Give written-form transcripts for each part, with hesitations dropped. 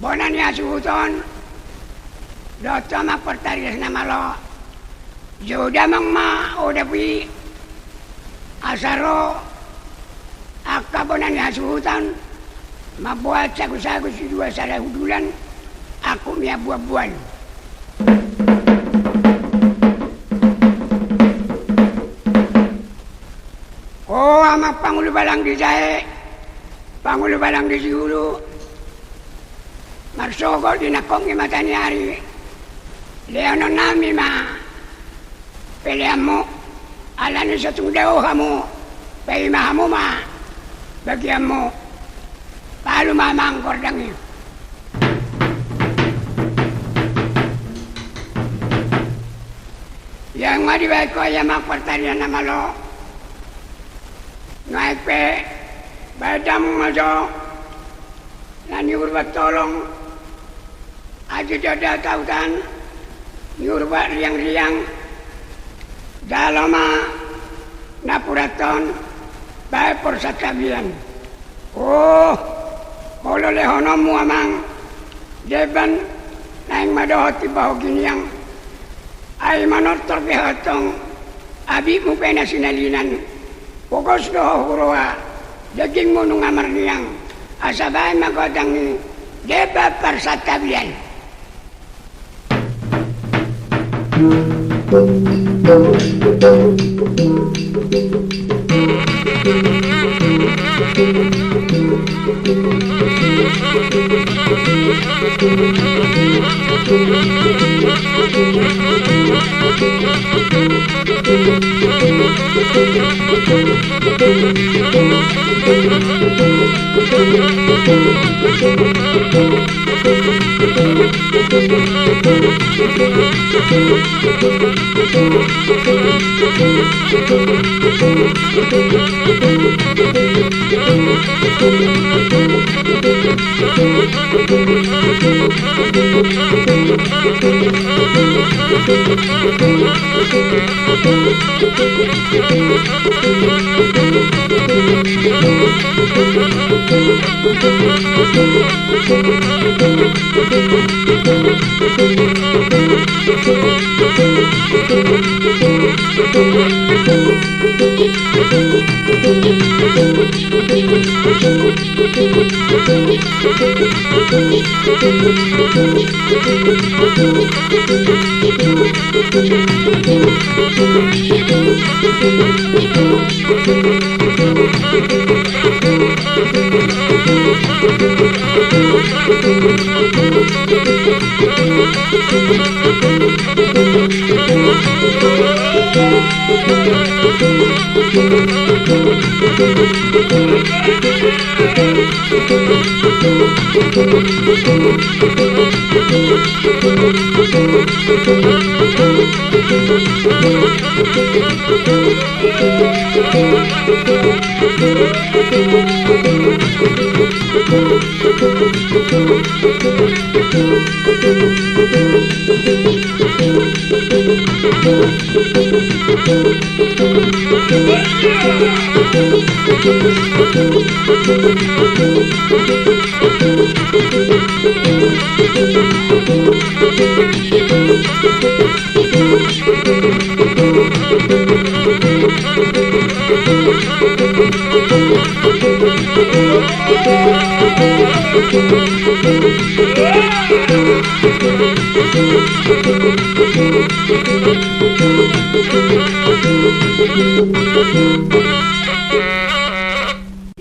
Bonan ya suhuton. Doto mak pertaris nama lo. Joda mang ma oda pi. Asaro. Aka bonan ya suhuton. Mabuat sagu-sagu si dua salah hudulan. Aku mia buah-buahan. Oh, ama Pangulo Balang di Jahe. Pangulo Balang di Sihulu. Marsoko di nakong ni Matanyari. Leono nami ma. Peleamu. Alani sa tungdaw kamu. Paimahamu ma. Bagiamu. Palu mamang kordangi. Yang madibai ko ya makpertarian nama lo. Naik pe. Badam maso. Nani urbat tolong. Aji dada tautan. Urbat riang-riang. Dalama. Napuraton. Baik persatabian. Oh. Kalau lehonomu amang. Deban. Naing madohoti baho giniang. Ay manot terpihatong. Abi mo pena sinalinan. Pokos doho huroa. Daging mo nung amar niyang. Asabay magodang ni. Deba persatabian.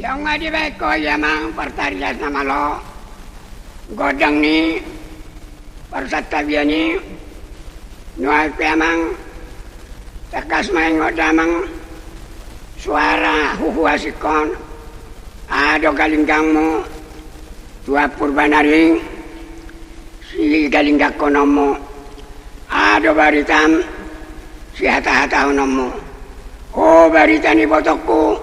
Yang ngadi beko yamang pertarias nama lo godang ni persatabian ni nuai piamang takas main ngodamang suara huhuasikon ado galinggangmu dua purbanaring si galinggakonomo ado baritam si hata-hata honomo oh baritani botokku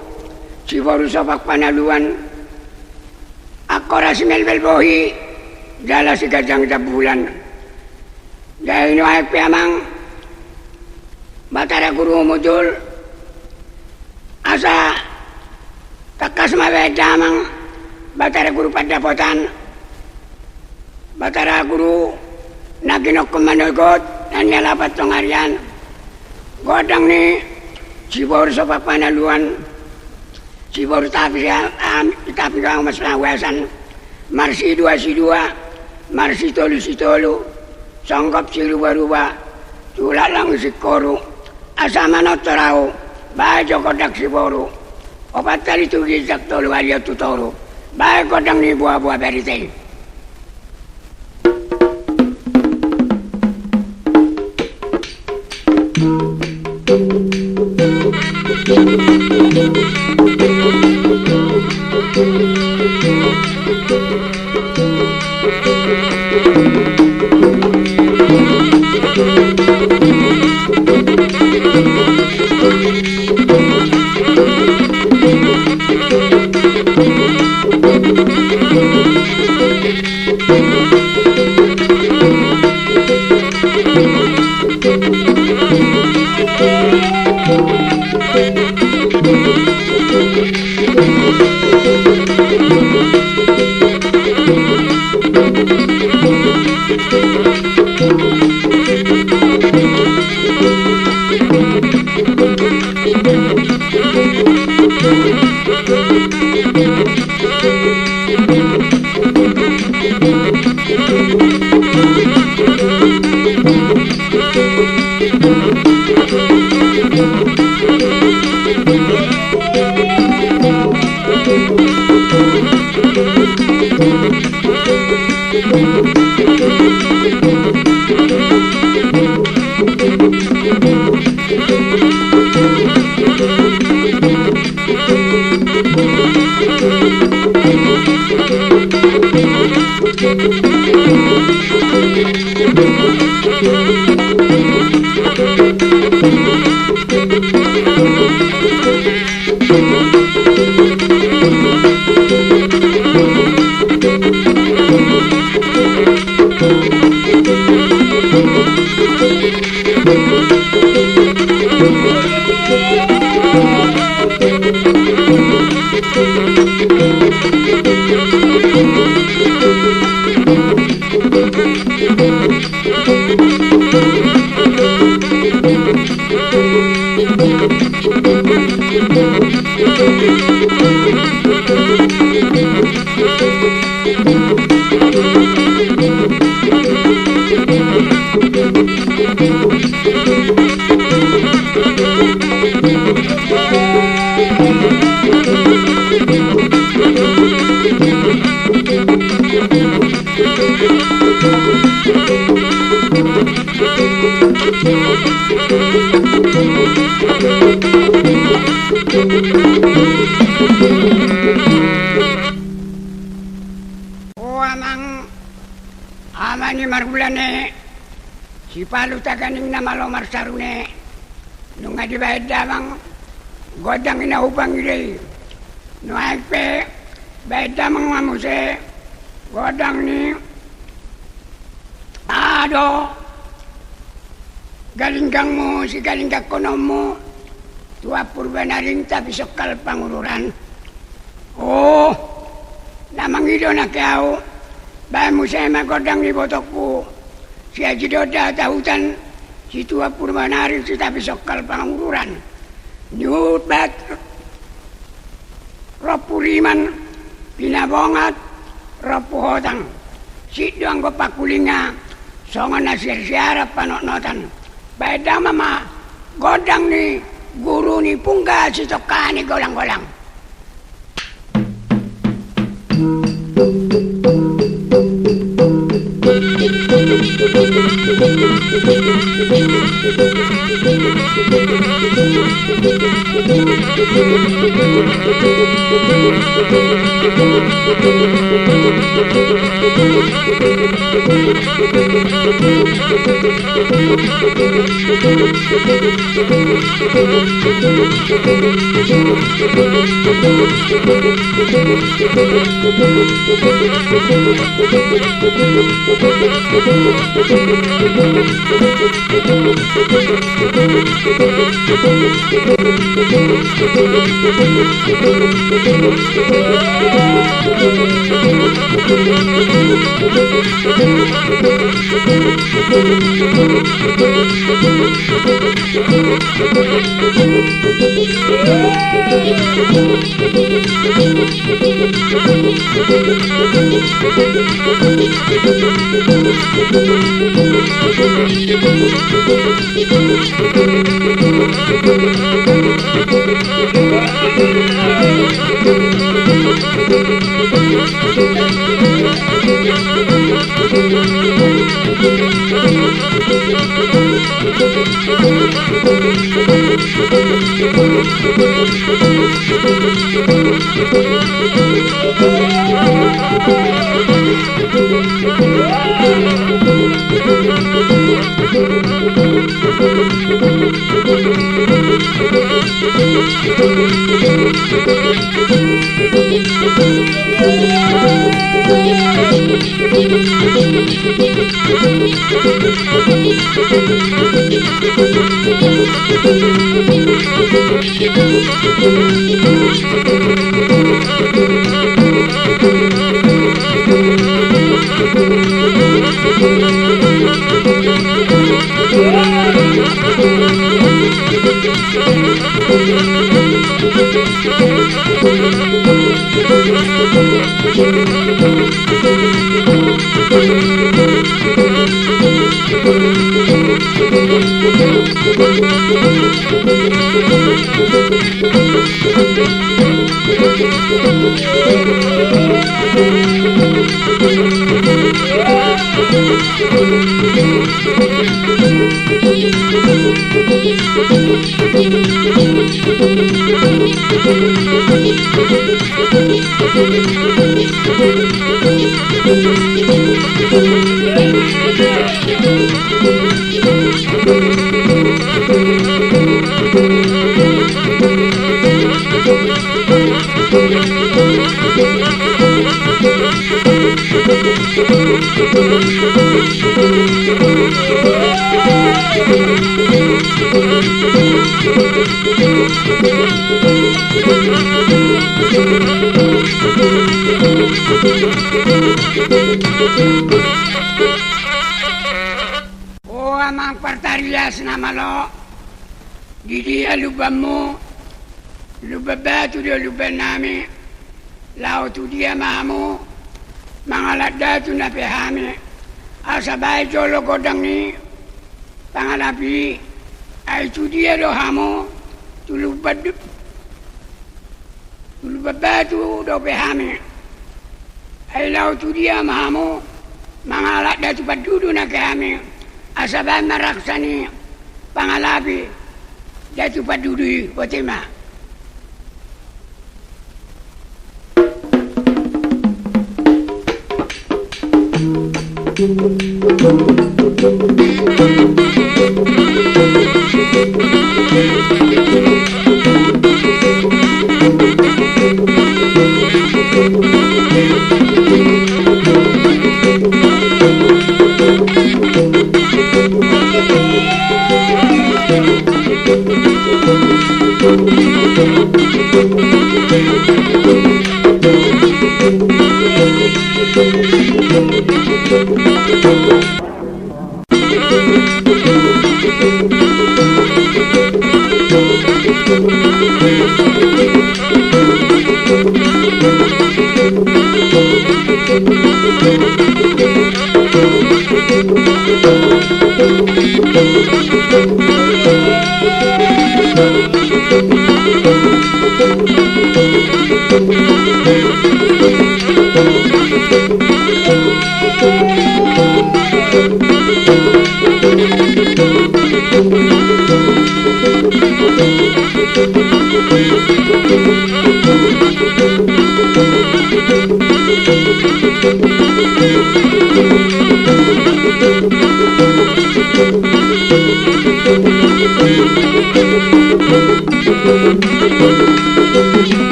si baru sopak panaluan akora si melbel bohi dala si gajang bulan dahil nuay piamang batara guru mujul asa takas mabedamang batara guru padapotan Batara Guru naginok kumanogot nanyalapat tong arian godang ni cibor sa papanaluan cibor tapi ang mas nawasan marsi dua marsi tolu sangkap si ruba tula lang si koru asama no tarao bajo kodak si boru opat kali tu gizak tolu alia tutoru bae godang ni buah-buah berite. Amani margulane si palu taganing na malomar sarune nung adi bayad damang godang inaupang ide nung agpe bayad damang mamuse godang ni ado galinggang mo si galinggak konom mo tua purba na rin tapi sokal pangururan oh namang ido na kaya bae musema godang ni botokku si Haji Doda tahutan si tua Purbanari si tapi sokal pangururan nyut bat ropuriman pinabongat ropuhotang si doang ko pakulinga songon na siara panoknotan bae dama ma godang ni guru ni pungga si tokani golang-golang. Oh, amang partarias nama lo. Di dia lubamu, lubabatu dia lubanami, lau tu dia mamu, mangalat tu nape hami, asabay jolo kodang ni, pangalapi, ay tu dia do hamu, tu lubabatu do pehami, ay lau tu dia mamu, mangalat tu padudu na kami, asabay maraksani, pangalapi, jatuh padudi Fatimah.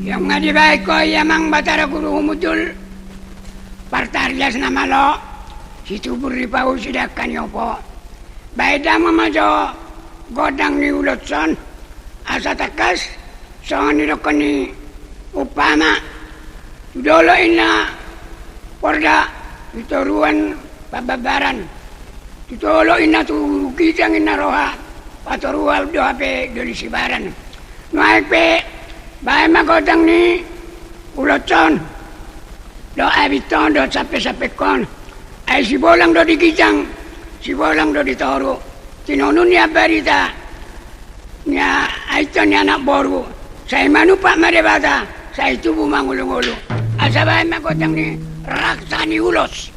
Yang ngadibaik ko yamang batara guru humudul partarjas nama lo situ buri pau sidakan yopo baida mamajo godang ni ulotson asa takas songan ni dokoni upama dolo ina porda itoruan bababaran ditolo ina tu kijang ina roha patorual do hape do sibaran naik pe bae magodang ni ulocon do abiton do sape kon ai si bolang do dikijang si bolang do ditoru tinonun ya barita nya aiton ya anak boru saya manu pak madebata saya tubuh mangulung-ulung asa bae magodang ni raksani ulos.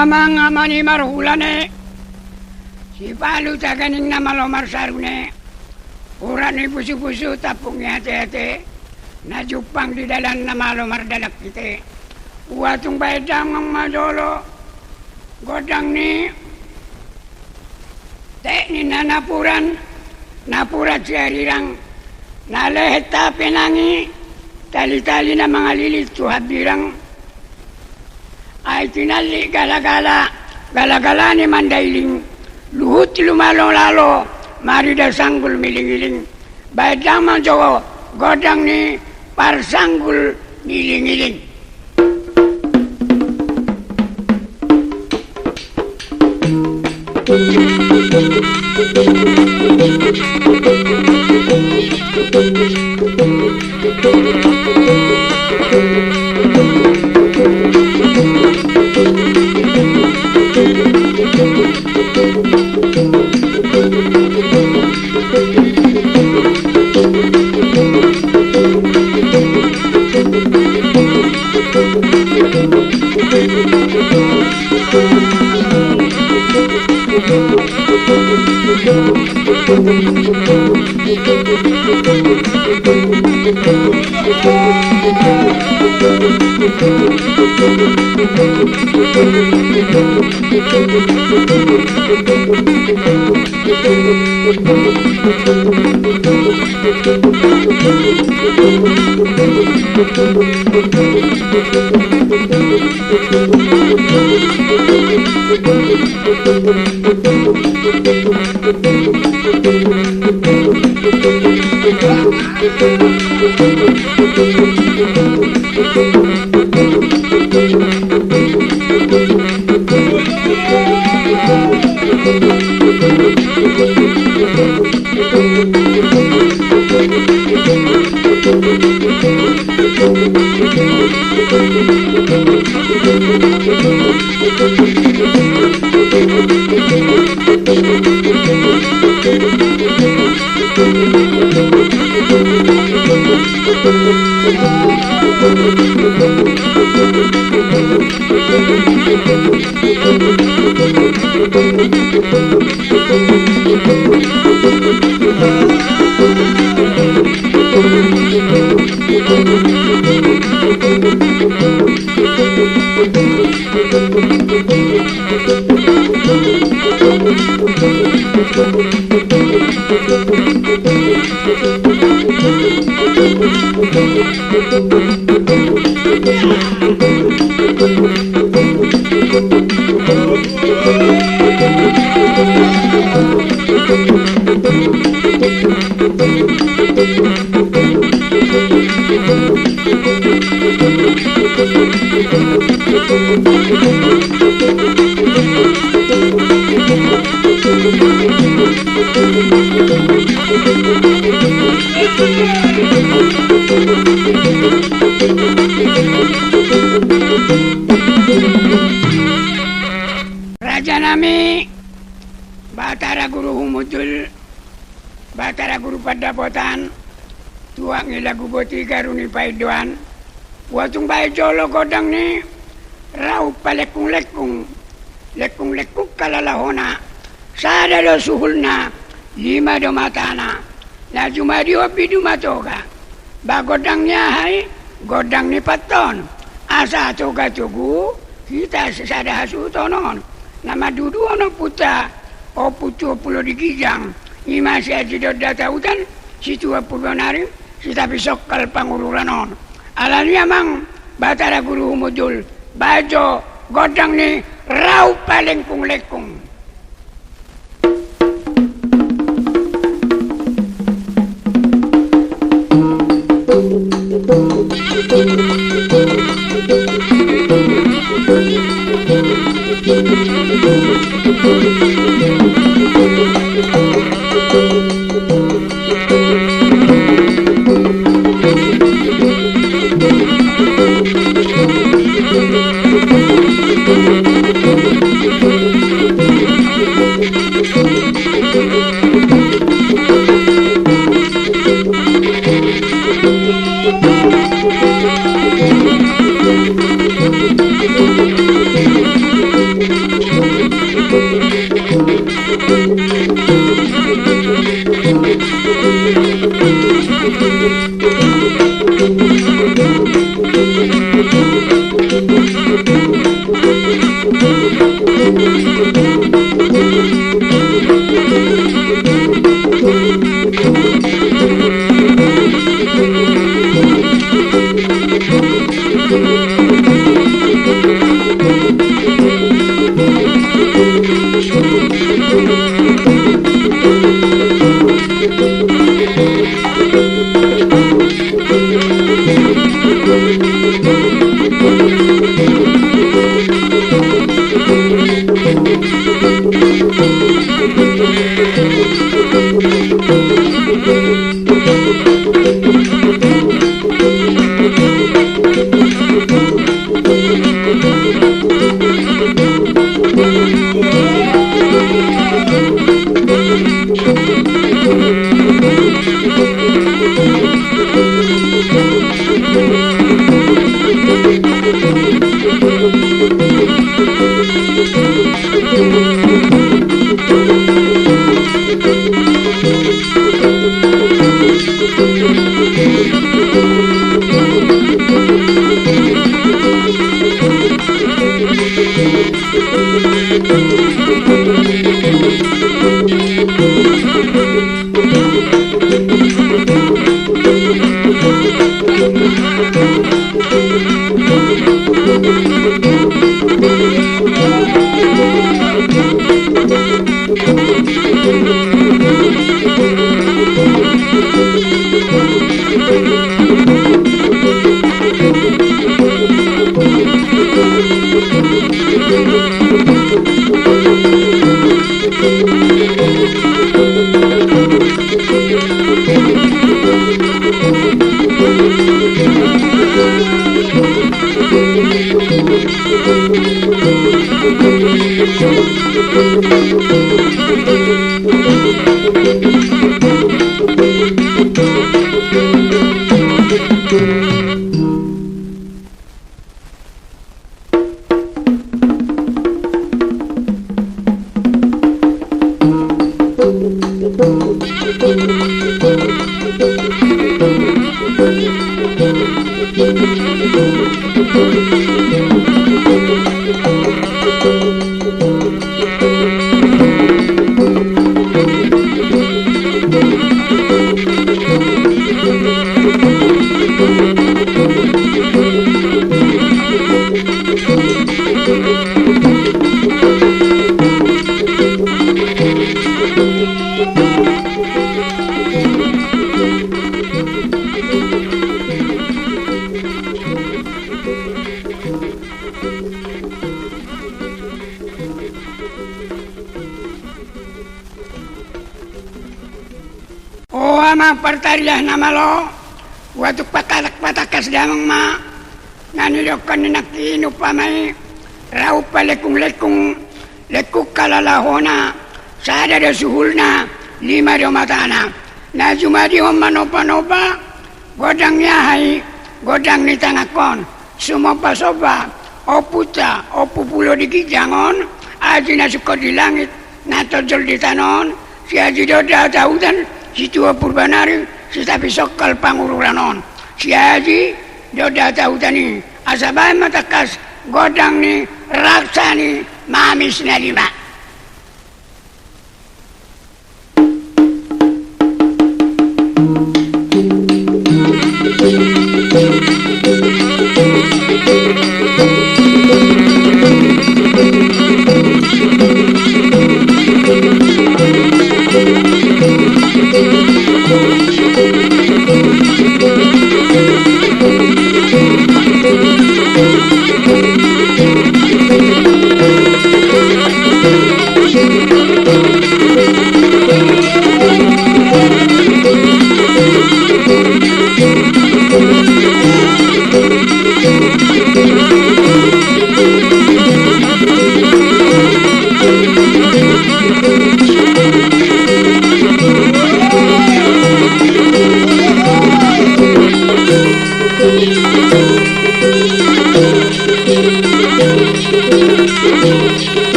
amang-amani marhulane si palu taganing namalomar sarune urani pusu-pusu tapung hati-hati najupang di dalam namalomar dalak kita watung baedang ng madolo godang ni tek ni napurat siarirang naleheta penangi tali-tali na mga lilit tuhabirang ay tinali gala-gala ni mandailing luhut lumalong lalo marida sanggul miling-iling bayad lamang jowo godang ni parsanggul miling-iling. Raja nami Batara Guru Humudul Batara Guru Padapotan tuang ilagu boti karuni paiduan watung bae jolo godang ni rau palekung-lekung lekung-lekuk kalalahona sadalo suhulna lima domatana la jumadio pidu matoga ba godangnya hai godang ni paton asa toga tugu kita sesada hasutonon nama dudu ono puta o putu pulo di Gijang ima si ajido data hutan situ pulo nari si tapi sokal pangururanon alani amang Batara Guru Mudul bajo godang ni rau palengkung lekung. Pertarilah nama lo waktu patakas damang ma nanilokkan ninakinu pamay rau palekung lekuk kalalahona sada da suhulna lima matana na jumadi hom manopa godang yahai godang ni tangakon sumopa soba oputa opupulo di kijangon aji na suko di langit na tojol di tanon si aji doda taudan si tua purbanari si tapi sokal pangururanon si aji doda taudani asabay matakas godang ni raksani mamis na lima.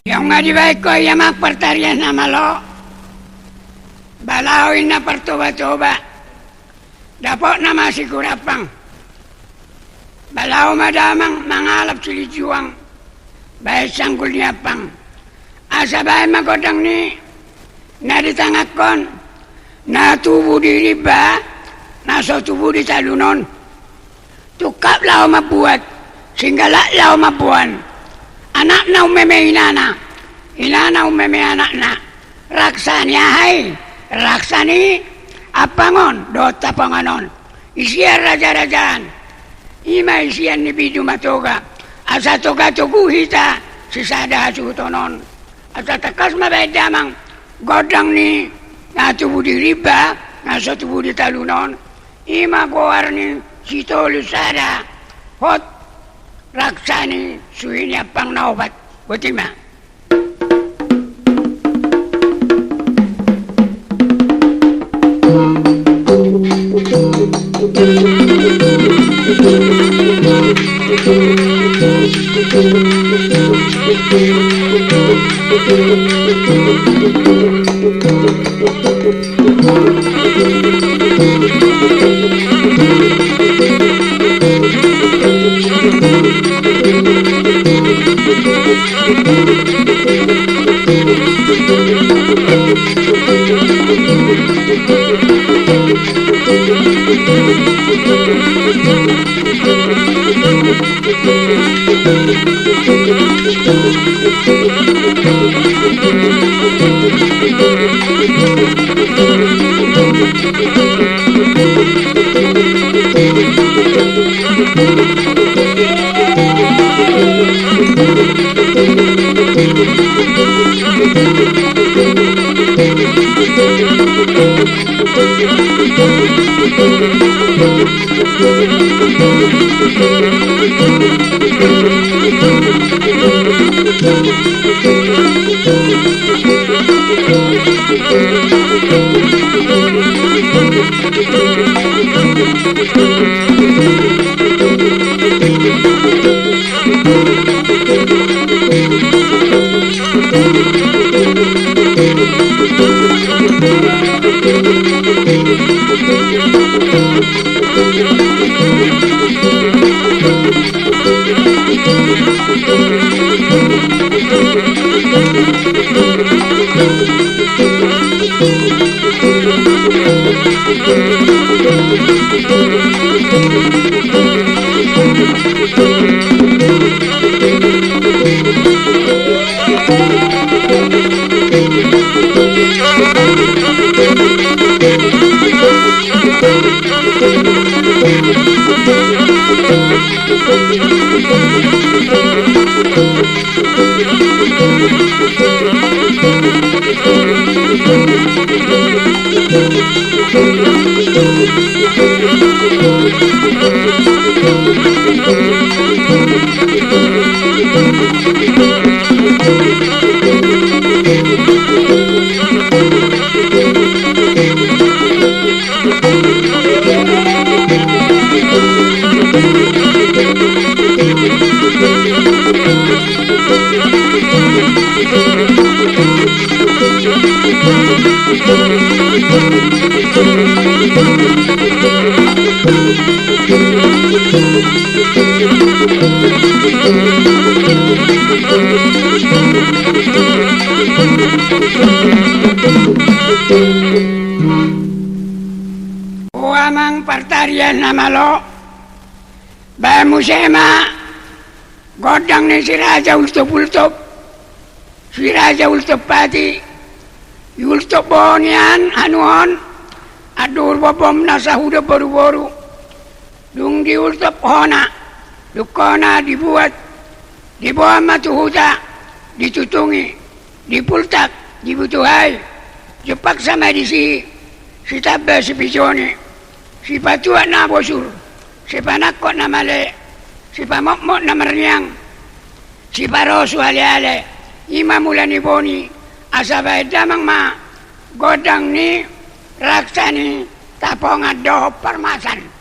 Yang ngadibai ko yamak pertarian nama lo balawin na pertoba-toba dapok nama si kurapang balaw madamang mangalap sili juang baik sanggul niapang asa baik magodang ni na ditangakon na tubuh di riba na so tubuh di talunon tukap lao mabuat sehingga lao mabuan anak na umeme inana umeme anak na raksani ahai raksani apangon dota panganon isian raja-rajaan ima isian ni bidu matoga asa toga toguhita sisada hasutonon asa takas mabedamang godang ni na tubuh di riba na so tubuh di talunon ima goar ni sitoli sada hot raksani suhinya pang naubat butima Uamang partarian nama lo Musema godang ni si Raja ultup-ultup, si Raja ultup pati, ultup bonian anuon, adur bopom nasa huda baru-baru, dung di ultup hona, dukona dibuat, dibawa matuhuta, ditutungi, dipultak, dibutuhai, jepak sama di si tabba si pijoni, si patua na bosur, si panakot na male, si pamokmok na meriang, si parosu ale-ale, ima mula ni boni, asabay damang ma, godang ni, raksani, tapong adoh permasan.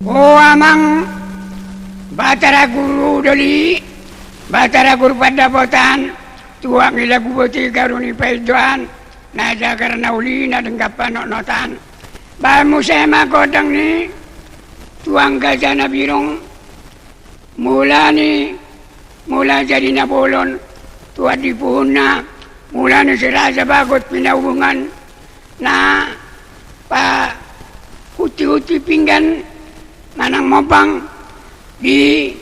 Oh amang Batara Guru dali Batara Guru Padapotan tuang ilagu boti karuni paiduan naja karena uli na dengkapan notan bamu sema kodang ni tuang gajah na birong mula jadi na bolon tua di puhun na mula ni si Raja Bagot pinahubungan na pa uti-uti pinggan manang mopang di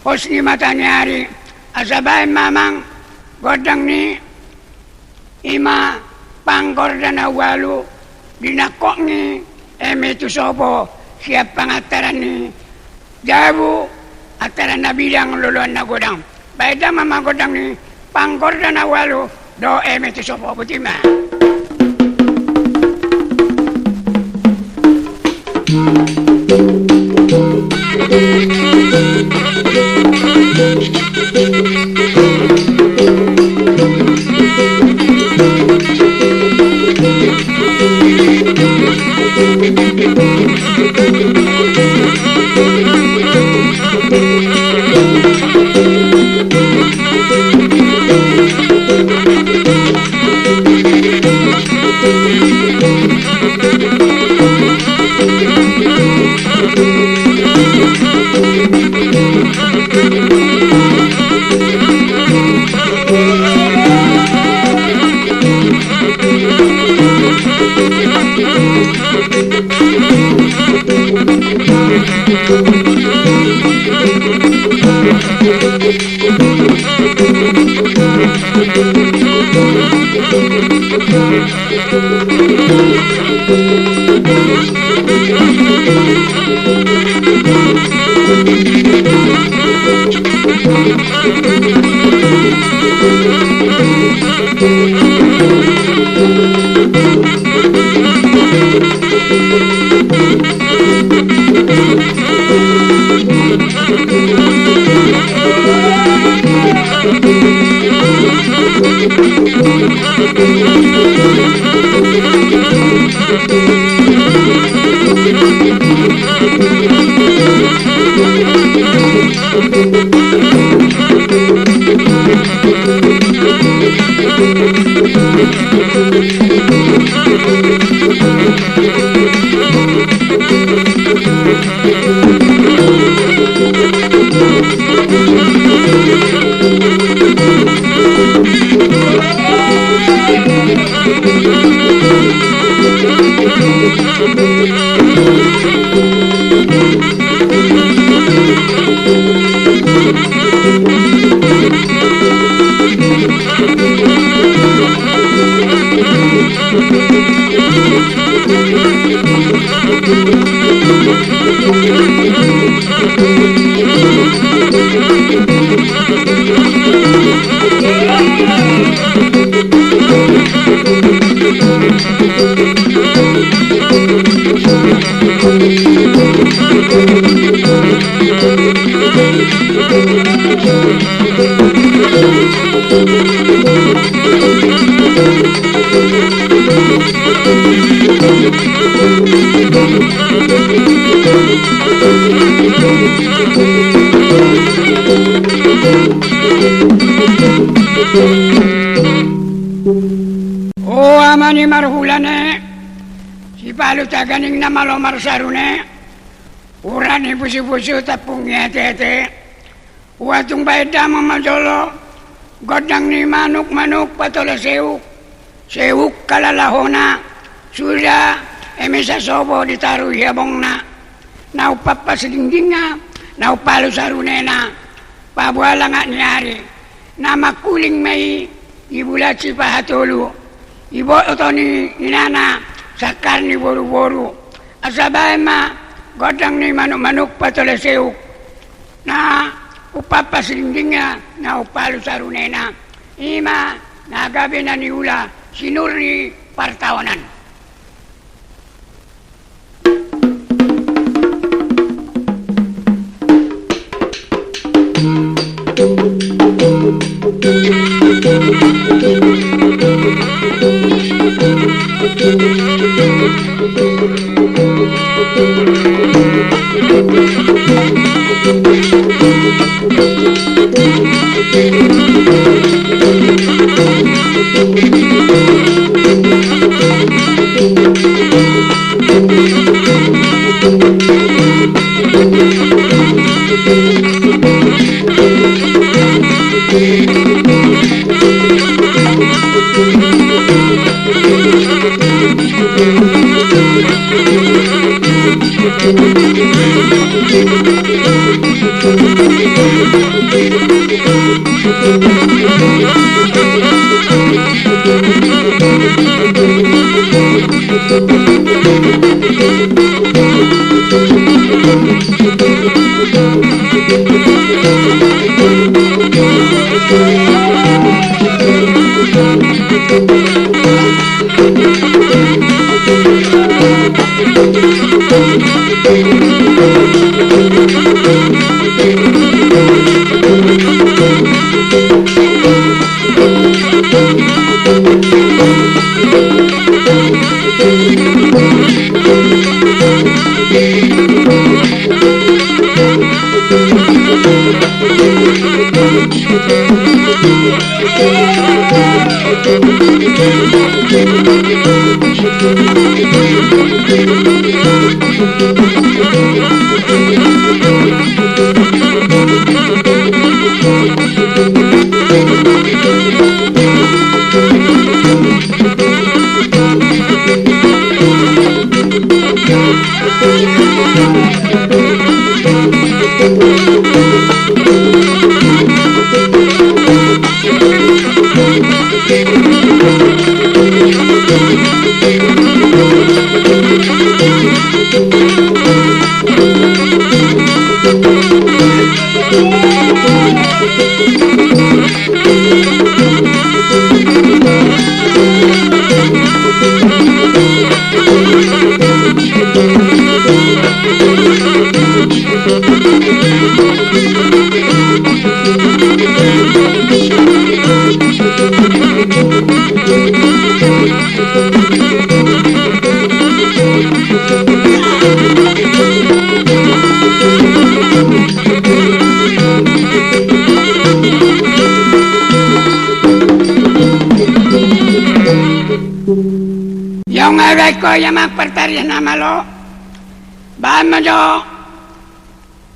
pos ni matanya hari asabay mamang godang ni ima pangkor dan awalu dinakok ni emetu sopo siap pangataran ni jabu ataran na bilang luluan na godang baida mama godang ni pangkor dan awalu do emetu sopo butima. Oh amani marhulane si palu taganing na malomar sarune urani busu-busu tapungnya tete watung baida mamadolo godang ni manuk-manuk patola seuk kalalahona sudah emesa sobo ditaruh yabong na upapa sedinggingna na upalu sarunena pabuala nga nyari nama kuling may ibulat si pahatulu ibo otoni inana sakar ni boru-boru asabay ma godang ni manuk-manuk patola seuk na upapasrindingnya na upalo sarunena ima nagabi na niula sinurni partawanan. Yung aray ko yung magpartarya na malo ba majo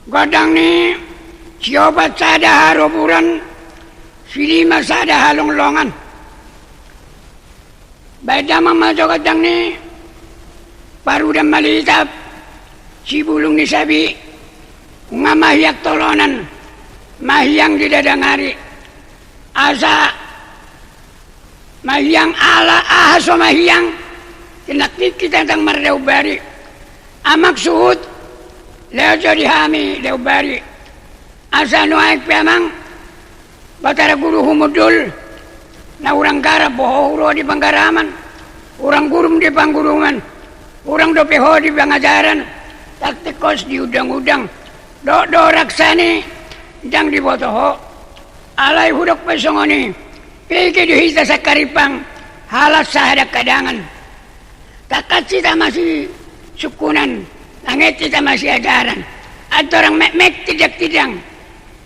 godang ni siyobat sada haroburan silima sada halonglongan baidama majo godang ni parudang malitap sibulung ni sabi nga mahiyak tolonan mahiyang didadangari asa mahiyang ala ahaso mahiyang kinakit kita tang marleubari amak suhut leo jadi hami leubari asa nuaik piamang batara guru humudul na urang garap bohoro di panggaraman urang gurum di panggurungan urang dopeho di pangajaran taktikos di udang-udang do raksani jang di botoho alai hudok pesongoni pikir dihita sa karipang halat sa hadak kadangan takat kita masih sukunan langit kita masih ajaran at orang mek tidak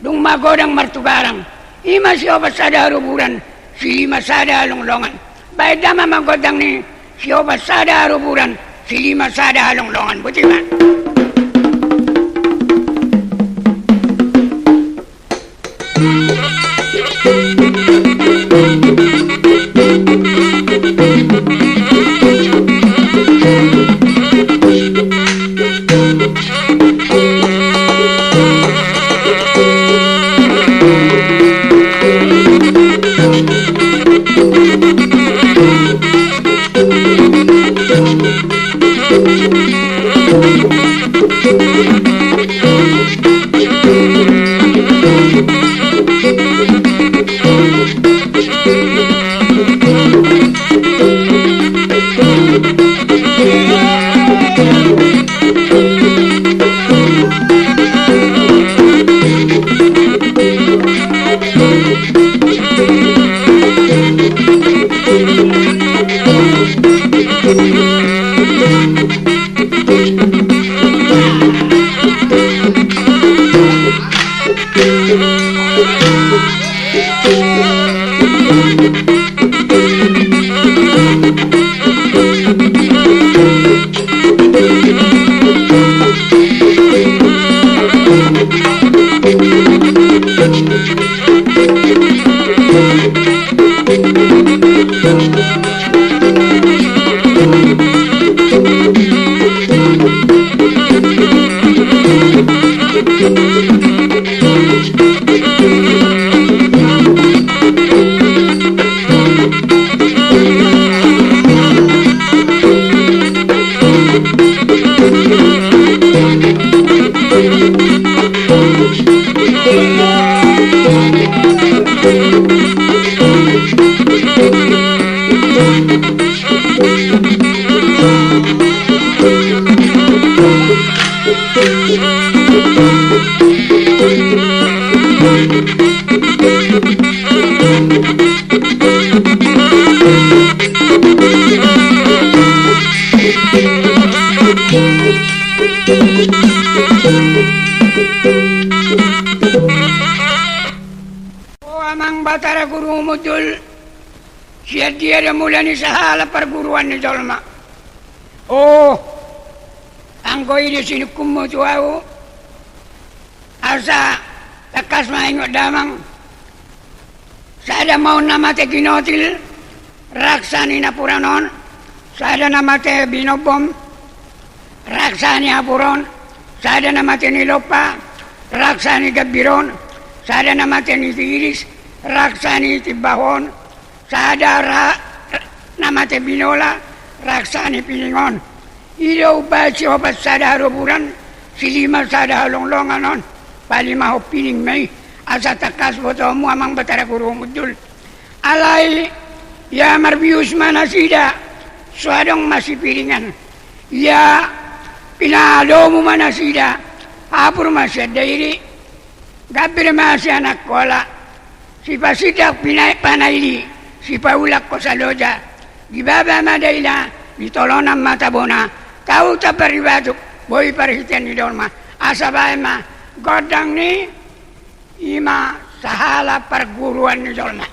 dung magodang martugarang ima siobat sada haruburan silima sada halonglongan baik dama magodang ni siobat sada haruburan silima sada halonglongan butiman. Mudul siya dia mula ni sahala perguruan ni Jolma. Oh, anggo ini sinukum mo tuau asa takas maingot damang sada mau nama te ginotil raksani na puranon sada nama te binobom raksani apuron sada nama te nilopa raksani gabiron sada nama te nitiris raksani tibahon sada nama te binola raksani pilingon ilaw ba si opat sada haruburan silima sada halonglongan non palima ho piling may asa takas boto mo amang batara guru mudul alay ya marbius manasida suadong masipiringan ya pinalo mo manasida apur masya dairi gabir masya anak kola si pasidak pinay panayli si paulak ko sa loja gibaba madayla ditolonang matabona kau tak peribaduk boy perhitian ni dorma asabay ma godang ni ima sahala perguruan ni Jolma.